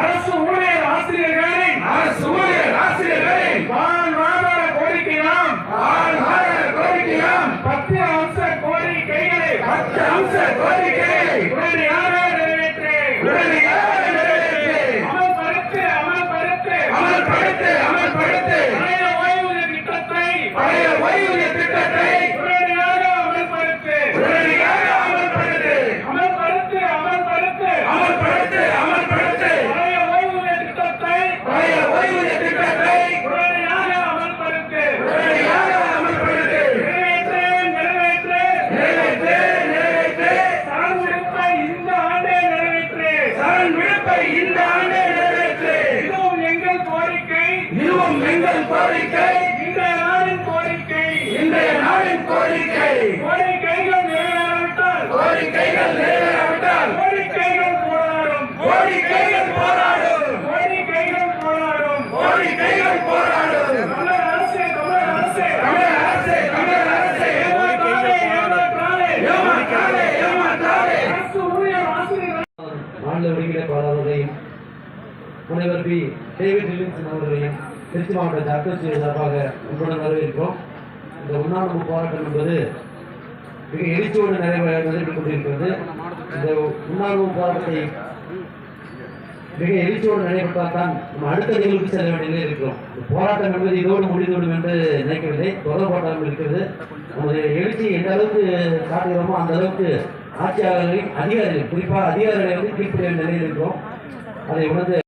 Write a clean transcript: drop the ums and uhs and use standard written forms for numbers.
அரசு ஊழியர் ஆசிரியர்களின் வாழ்வாதார கோரிக்கையாம் 10 அம்ச கோரிக்கைகளை உடனடியாக நிறைவேற்று. அமல்படுத்து. பழைய ஓய்வூதிய திட்டத்தை உடனடியாக அமல்படுத்து. பழைய ஓய்வூதிய திட்டத்தை உடனடியாக அமல்படுத்து. நிறைவேற்று. சரண் விடுப்பை இந்த ஆண்டே நிறைவேற்று. இதுவும் எங்கள் கோரிக்கை. இன்றைய நாளின் கோரிக்கை. கோரிக்கைகள் நிறைவேறாவிட்டால் போராடும். தமிழக அரசே ஏமாற்றாதே. அரசு ஊழியர் ஆசிரியர் மாநில ஒருங்கிணைப்பாளர்களையும் முனைவர் பி டேவிட் வில்லியம்சன் அவர்களையும் திருச்சி மாவட்ட அக்கட்சி சார்பாக உங்களுடன் வரவேற்கிறோம். இந்த உண்ணாவிரத போராட்டம் என்பது மிக எழுச்சியோடு நடைபெற்றுக் கொண்டிருக்கிறது. இந்த உண்ணாவிரத போராட்டத்தை மிக எழுச்சியோடு நடைபெற்றால் தான் நம்ம அடுத்த நிகழ்வுக்கு செல்ல வேண்டியதே இருக்கிறோம். போராட்டம் என்பது இதோடு முடிந்துவிடும் என்று நினைக்கவில்லை. தொடர் போராட்டம் இருக்கிறது. நம்முடைய எழுச்சி எந்த அளவுக்கு காட்டுகிறோமோ அந்த அளவுக்கு ஆட்சியாளர்களின் அதிகாரிகள், குறிப்பாக அதிகாரிகளை கீழ்ப்படிய நிலையில் இருக்கிறோம். அதை உணர்ந்து